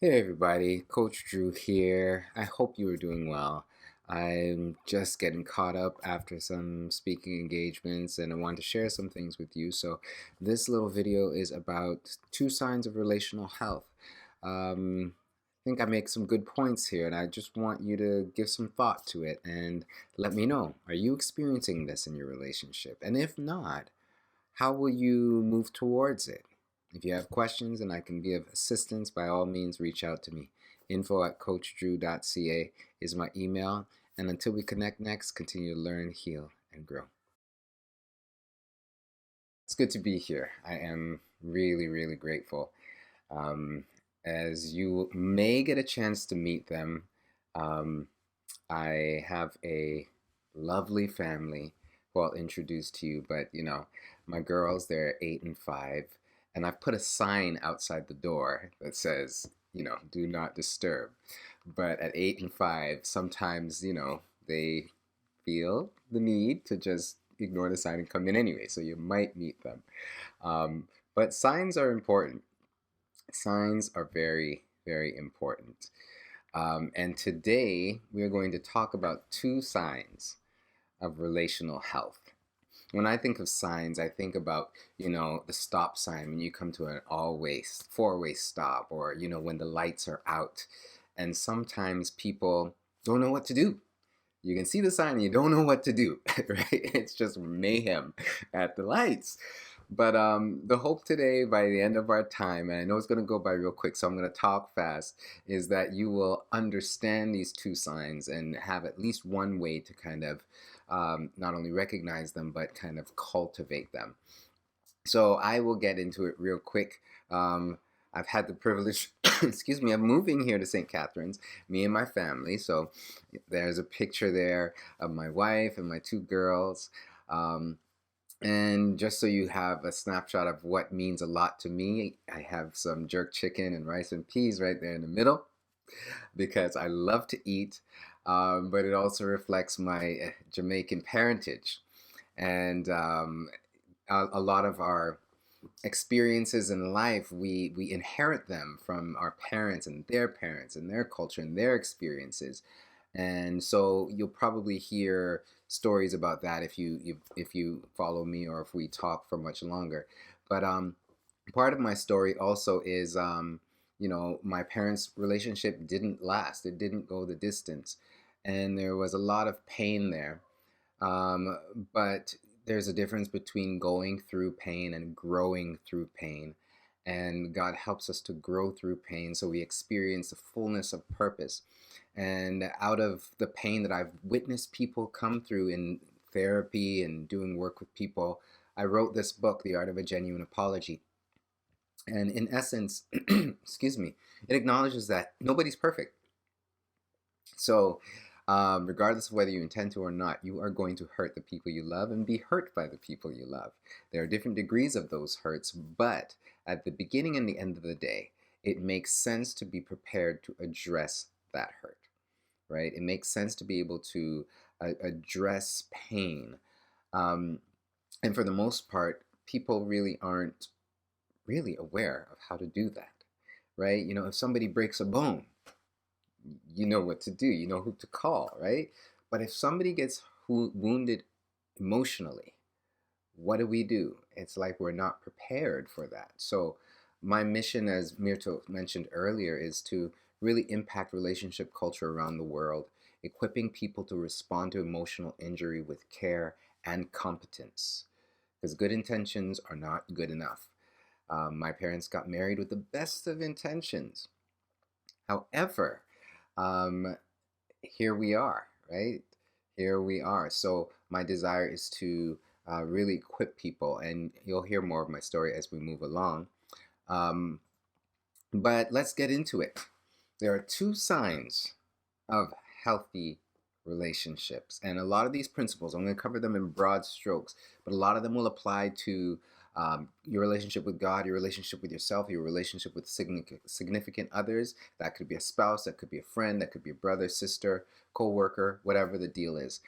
Hey everybody, Coach Drew here. I hope you are doing well. I'm just getting caught up after some speaking engagements and I want to share some things with you. So, this little video is about two signs of relational health. I think I make some good points here and I just want you to give some thought to it and let me know. Are you experiencing this in your relationship? And if not, how will you move towards it? If you have questions and I can be of assistance, by all means, reach out to me. info@coachdrew.ca is my email. And until we connect next, continue to learn, heal, and grow. It's good to be here. I am really, really grateful. Um, as you may get a chance to meet them, um, I have a lovely family who I'll introduce to you, but my girls, they're 8 and 5, and I've put a sign outside the door that says, do not disturb. But at 8 and 5, sometimes, they feel the need to just ignore the sign and come in anyway, so you might meet them. But signs are important. Signs are very, very important. And today we are going to talk about two signs of relational health. When I think of signs, I think about, the stop sign when you come to an four-way stop, or, when the lights are out. And sometimes people don't know what to do. You can see the sign and you don't know what to do, right? It's just mayhem at the lights. But the hope today, by the end of our time, and I know it's going to go by real quick, so I'm going to talk fast, is that you will understand these two signs and have at least one way to kind of not only recognize them, but kind of cultivate them. So I will get into it real quick. I've had the privilege, excuse me, of moving here to St. Catharines, me and my family. So there's a picture there of my wife and my two girls. And just so you have a snapshot of what means a lot to me, I have some jerk chicken and rice and peas right there in the middle because I love to eat, but it also reflects my Jamaican parentage. And a lot of our experiences in life, we inherit them from our parents and their culture and their experiences. And so you'll probably hear stories about that if you follow me or if we talk for much longer. But part of my story also is my parents' relationship didn't last. It didn't go the distance, and there was a lot of pain there. But there's a difference between going through pain and growing through pain. And God helps us to grow through pain so we experience the fullness of purpose. And out of the pain that I've witnessed people come through in therapy and doing work with people, I wrote this book, The Art of a Genuine Apology. And in essence, excuse me, it acknowledges that nobody's perfect. So, regardless of whether you intend to or not, you are going to hurt the people you love and be hurt by the people you love. There are different degrees of those hurts, but at the beginning and the end of the day, it makes sense to be prepared to address that hurt, right? It makes sense to be able to address pain. Um, and for the most part, people really aren't really aware of how to do that, right? If somebody breaks a bone, you know what to do, you know who to call, right? But if somebody gets wounded emotionally, what do? It's like we're not prepared for that. So my mission, as Mirto mentioned earlier, is to really impact relationship culture around the world, equipping people to respond to emotional injury with care and competence. Because good intentions are not good enough. My parents got married with the best of intentions. However, um, here we are, right? Here we are. So my desire is to really equip people, and you'll hear more of my story as we move along. Um, but let's get into it. There are two signs of healthy relationships, and a lot of these principles, I'm going to cover them in broad strokes, but a lot of them will apply to your relationship with God, your relationship with yourself, your relationship with significant others. That could be a spouse, that could be a friend, that could be a brother, sister, co-worker, whatever the deal is.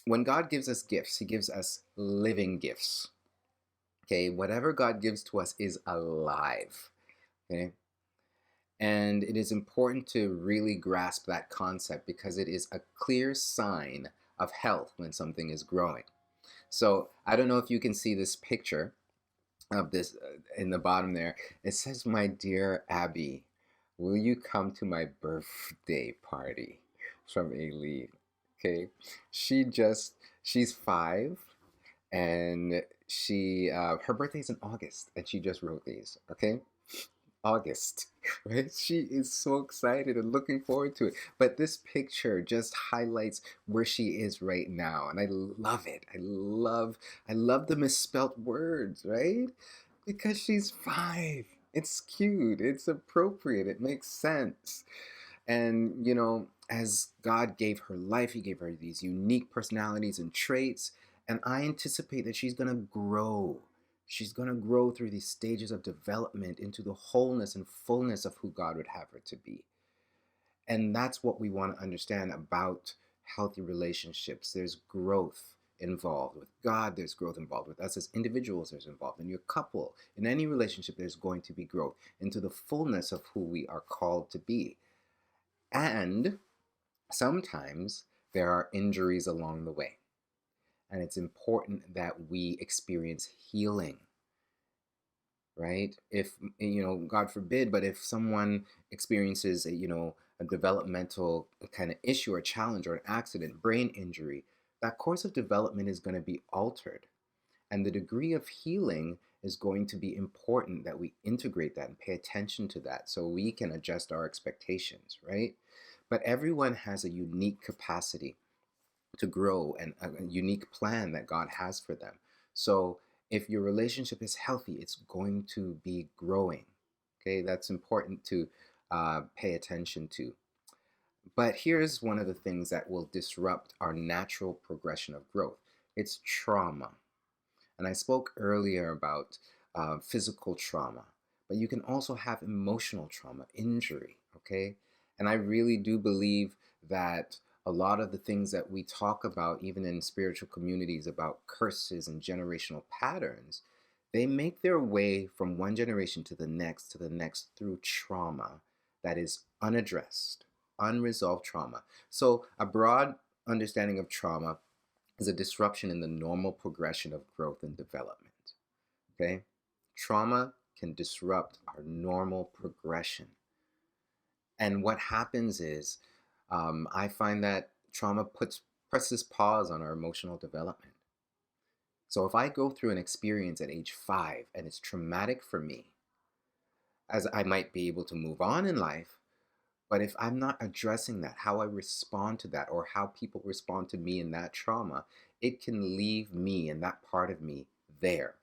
When God gives us gifts, he gives us living gifts. Okay, whatever God gives to us is alive. Okay, And it is important to really grasp that concept because it is a clear sign of health when something is growing. So I don't know if you can see this picture of this in the bottom there. It says, "My dear Abby, will you come to my birthday party?" From Aileen. Okay. She's 5, and her birthday's in August, and she just wrote these. Okay. August, right? She is so excited and looking forward to it. But this picture just highlights where she is right now, and I love it. I love the misspelt words, right? Because she's 5. It's cute. It's appropriate. It makes sense. And, as God gave her life, He gave her these unique personalities and traits. And I anticipate that she's going to grow. She's going to grow through these stages of development into the wholeness and fullness of who God would have her to be. And that's what we want to understand about healthy relationships. There's growth involved with God, there's growth involved with us as individuals, there's involved in your couple. In any relationship, there's going to be growth into the fullness of who we are called to be. And sometimes there are injuries along the way. And it's important that we experience healing, right? If, God forbid, but if someone experiences a developmental kind of issue or challenge or an accident, brain injury, that course of development is going to be altered. And the degree of healing is going to be important that we integrate that and pay attention to that so we can adjust our expectations, right? But everyone has a unique capacity to grow and a unique plan that God has for them. So if your relationship is healthy, it's going to be growing. Okay, that's important to pay attention to. But here's one of the things that will disrupt our natural progression of growth. It's trauma. And I spoke earlier about physical trauma, but you can also have emotional trauma, injury, okay? And I really do believe that a lot of the things that we talk about, even in spiritual communities, about curses and generational patterns, they make their way from one generation to the next through trauma that is unaddressed, unresolved trauma. So, a broad understanding of trauma is a disruption in the normal progression of growth and development. Okay? Trauma can disrupt our normal progression. And what happens is, I find that trauma presses pause on our emotional development. So if I go through an experience at age 5 and it's traumatic for me, as I might be able to move on in life, but if I'm not addressing that, how I respond to that, or how people respond to me in that trauma, it can leave me and that part of me there.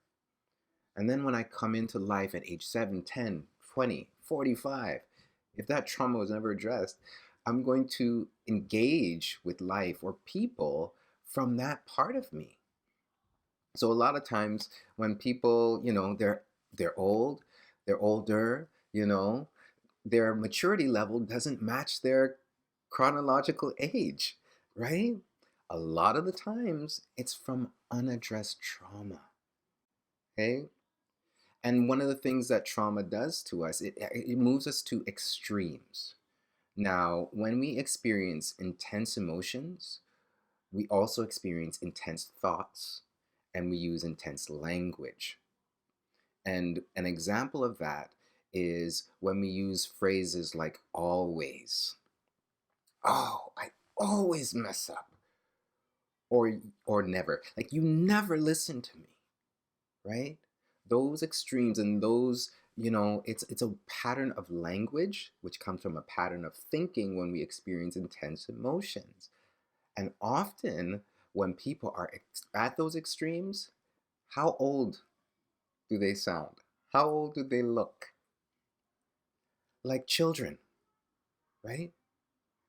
And then when I come into life at age 7, 10, 20, 45, if that trauma was never addressed, I'm going to engage with life or people from that part of me. So a lot of times when people, they're old, they're older, their maturity level doesn't match their chronological age, right? A lot of the times it's from unaddressed trauma. Okay? And one of the things that trauma does to us, it moves us to extremes. Now, when we experience intense emotions, we also experience intense thoughts and we use intense language. And an example of that is when we use phrases like always. Oh, I always mess up. Or never. Like you never listen to me, right? Those extremes and those, it's a pattern of language which comes from a pattern of thinking when we experience intense emotions. And often when people are at those extremes, how old do they sound? How old do they look? Like children, right?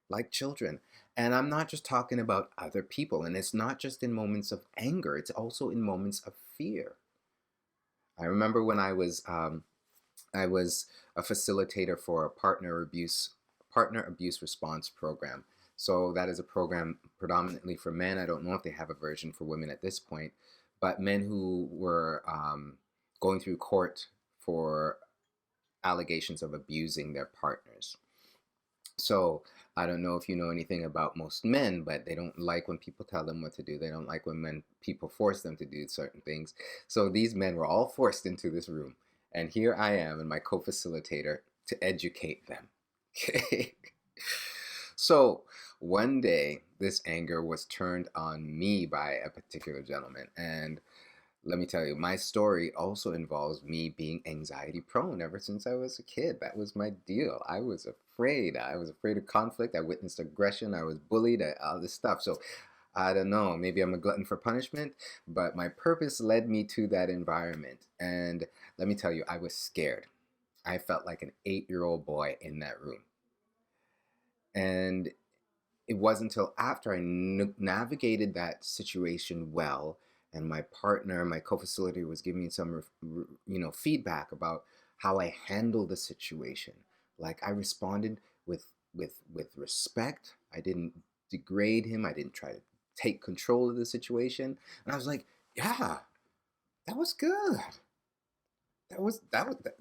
Like children. And I'm not just talking about other people, and it's not just in moments of anger, it's also in moments of fear. I remember when I was a facilitator for a partner abuse response program. So that is a program predominantly for men. I don't know if they have a version for women at this point, but men who were going through court for allegations of abusing their partners. So I don't know if you know anything about most men, but they don't like when people tell them what to do. They don't like when people force them to do certain things. So these men were all forced into this room. And here I am and my co-facilitator to educate them. Okay. So one day, this anger was turned on me by a particular gentleman. And let me tell you, my story also involves me being anxiety prone ever since I was a kid. That was my deal. I was afraid. I was afraid of conflict. I witnessed aggression. I was bullied, all this stuff. So I don't know, maybe I'm a glutton for punishment, but my purpose led me to that environment. And let me tell you, I was scared. I felt like an 8-year-old boy in that room. And it wasn't until after I navigated that situation well, and my partner, my co-facilitator, was giving me some, feedback about how I handled the situation. Like I responded with respect. I didn't degrade him. I didn't try to take control of the situation. And I was like, yeah, that was good.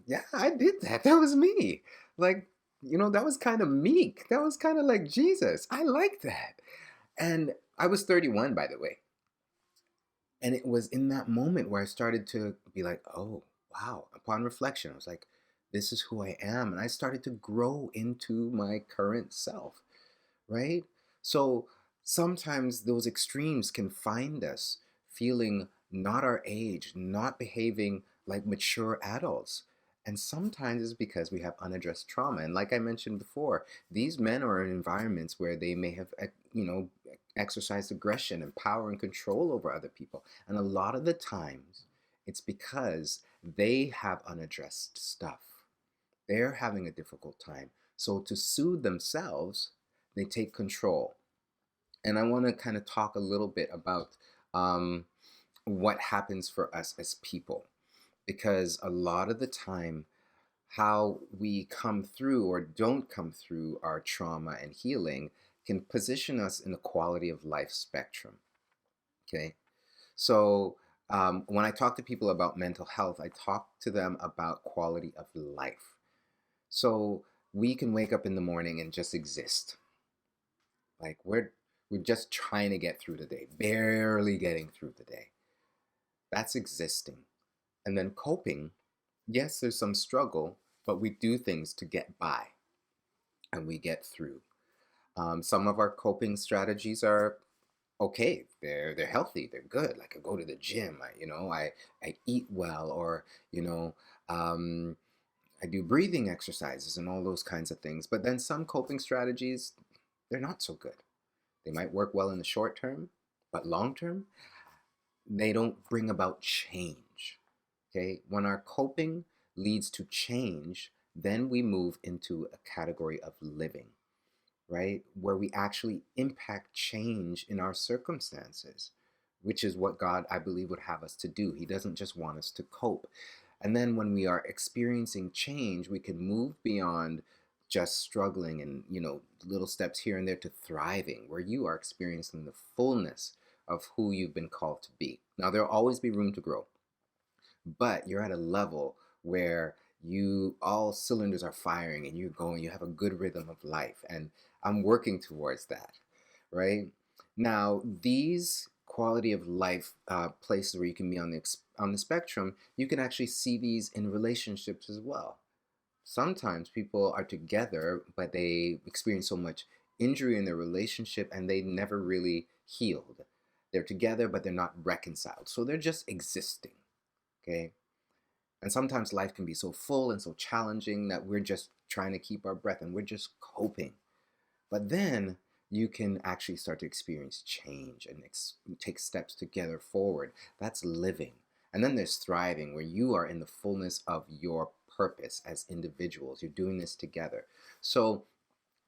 Yeah, I did that. That was me. Like, that was kind of meek. That was kind of like Jesus. I like that. And I was 31, by the way. And it was in that moment where I started to be like, oh, wow. Upon reflection, I was like, this is who I am. And I started to grow into my current self, right? So sometimes those extremes can find us feeling not our age, not behaving like mature adults. And sometimes it's because we have unaddressed trauma. And like I mentioned before, these men are in environments where they may have, exercised aggression and power and control over other people. And a lot of the times, it's because they have unaddressed stuff. They're having a difficult time. So to soothe themselves, they take control. And I want to kind of talk a little bit about um, what happens for us as people. Because a lot of the time, how we come through or don't come through our trauma and healing can position us in the quality of life spectrum. Okay. So when I talk to people about mental health, I talk to them about quality of life. So we can wake up in the morning and just exist. Like we're just trying to get through the day, barely getting through the day. That's existing. And then coping, yes, there's some struggle, but we do things to get by and we get through. Some of our coping strategies are okay. They're healthy. They're good. Like I go to the gym. I eat well, or you know, um, I do breathing exercises and all those kinds of things. But then some coping strategies, they're not so good. They might work well in the short term, but long term, they don't bring about change. Okay? When our coping leads to change, then we move into a category of living, right? Where we actually impact change in our circumstances, which is what God, I believe, would have us to do. He doesn't just want us to cope. And then when we are experiencing change, we can move beyond just struggling and, little steps here and there to thriving, where you are experiencing the fullness of who you've been called to be. Now, there'll always be room to grow, but you're at a level where all cylinders are firing and you have a good rhythm of life. And I'm working towards that, right? Now, these quality of life places where you can be on the spectrum, you can actually see these in relationships as well. Sometimes people are together, but they experience so much injury in their relationship and they never really healed. They're together, but they're not reconciled. So they're just existing, okay? And sometimes life can be so full and so challenging that we're just trying to keep our breath and we're just coping. But then you can actually start to experience change and take steps together forward. That's living. And then there's thriving, where you are in the fullness of your purpose as individuals. You're doing this together. So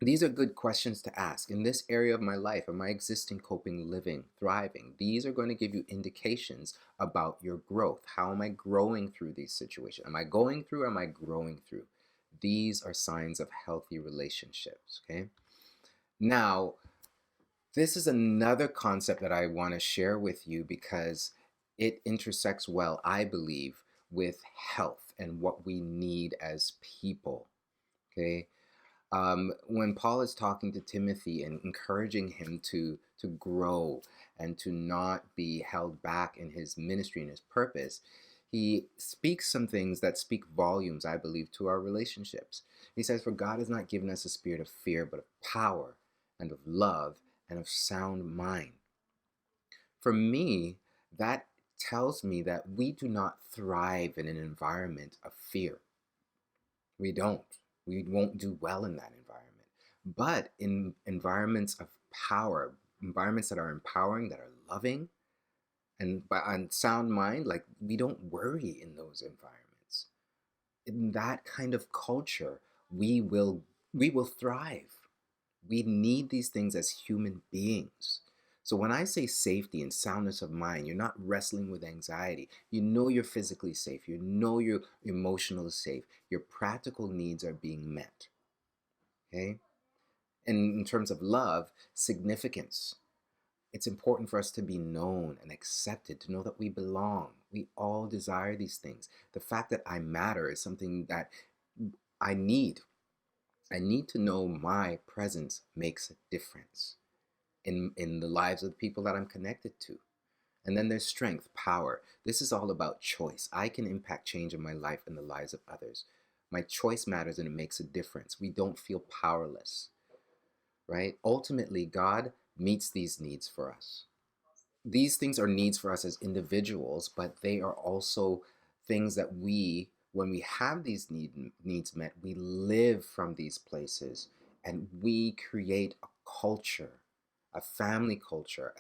these are good questions to ask. In this area of my life, am I existing, coping, living, thriving? These are going to give you indications about your growth. How am I growing through these situations? Am I going through? Am I growing through? These are signs of healthy relationships, okay? Now, this is another concept that I want to share with you because it intersects well, I believe, with health and what we need as people. Okay. When Paul is talking to Timothy and encouraging him to grow and to not be held back in his ministry and his purpose, he speaks some things that speak volumes, I believe, to our relationships. He says, "For God has not given us a spirit of fear, but of power and of love and of sound mind." For me, that tells me that we do not thrive in an environment of fear. We don't. We won't do well in that environment. But in environments of power, environments that are empowering, that are loving, and by on sound mind, like we don't worry in those environments. In that kind of culture, we will we will thrive. We need these things as human beings. So when I say safety and soundness of mind, you're not wrestling with anxiety. You know you're physically safe. You know you're emotionally safe. Your practical needs are being met. Okay? And in terms of love, significance. It's important for us to be known and accepted, to know that we belong. We all desire these things. The fact that I matter is something that I need. I need to know my presence makes a difference in the lives of the people that I'm connected to. And then there's strength, power. This is all about choice. I can impact change in my life and the lives of others. My choice matters and it makes a difference. We don't feel powerless, right? Ultimately, God meets these needs for us. These things are needs for us as individuals, but they are also things that when we have these needs met, we live from these places and we create a culture, a family culture,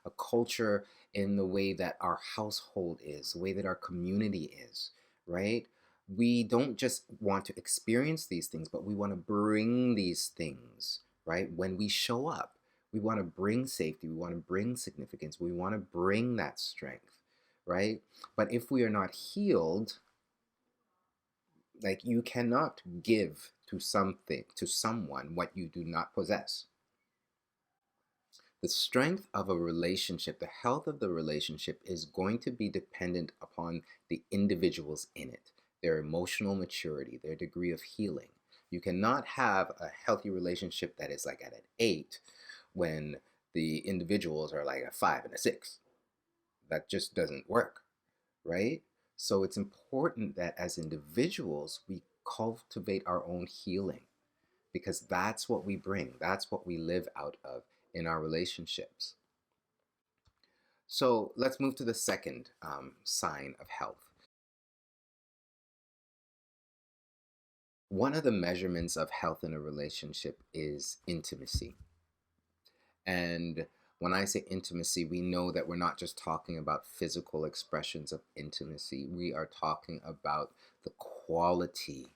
a culture in the way that our household is, the way that our community is, right? We don't just want to experience these things, but we want to bring these things, right? When we show up, we want to bring safety, we want to bring significance, we want to bring that strength, right? But if we are not healed, like you cannot give to something, to someone, what you do not possess. The strength of a relationship, the health of the relationship is going to be dependent upon the individuals in it, their emotional maturity, their degree of healing. You cannot have a healthy relationship that is like at an 8 when the individuals are like a 5 and a 6. That just doesn't work, right? So it's important that as individuals, we cultivate our own healing because that's what we bring, that's what we live out of in our relationships. So let's move to the second sign of health. One of the measurements of health in a relationship is intimacy. And when I say intimacy, we know that we're not just talking about physical expressions of intimacy. We are talking about the quality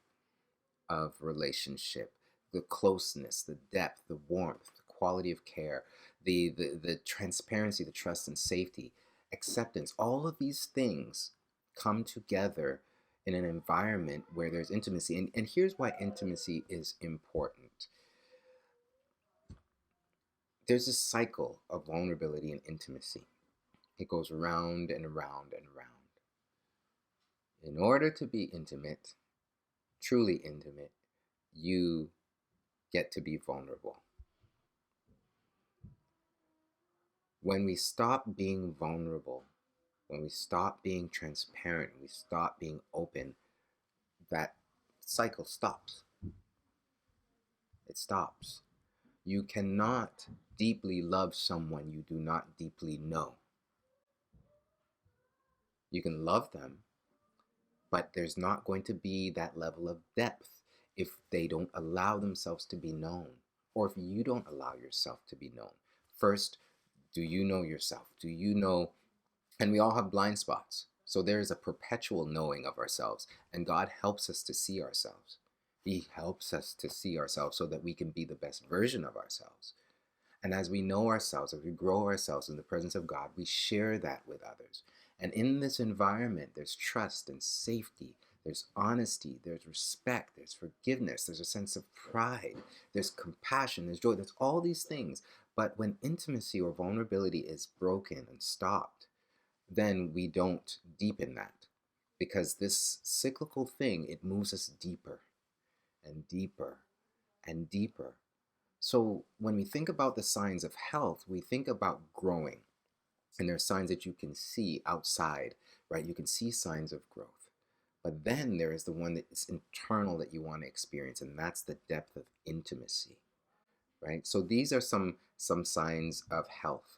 of relationship, the closeness, the depth, the warmth, the quality of care, the transparency, the trust and safety, acceptance. All of these things come together in an environment where there's intimacy. And here's why intimacy is important. There's a cycle of vulnerability and intimacy. It goes round and around and around. In order to be intimate, truly intimate, you get to be vulnerable. When we stop being vulnerable, when we stop being transparent, we stop being open, that cycle stops. It stops. You cannot deeply love someone you do not deeply know. You can love them, but there's not going to be that level of depth if they don't allow themselves to be known, or if you don't allow yourself to be known. First, do you know yourself? Do you know? And we all have blind spots. So there is a perpetual knowing of ourselves, and God helps us to see ourselves. He helps us to see ourselves so that we can be the best version of ourselves. And as we know ourselves, as we grow ourselves in the presence of God, we share that with others. And in this environment, there's trust and safety, there's honesty, there's respect, there's forgiveness, there's a sense of pride, there's compassion, there's joy, there's all these things. But when intimacy or vulnerability is broken and stopped, then we don't deepen that. because this cyclical thing, it moves us deeper and deeper and deeper. So when we think about the signs of health, we think about growing. And there are signs that you can see outside, right? You can see signs of growth. But then there is the one that is internal that you want to experience, and that's the depth of intimacy, right? So these are some signs of health.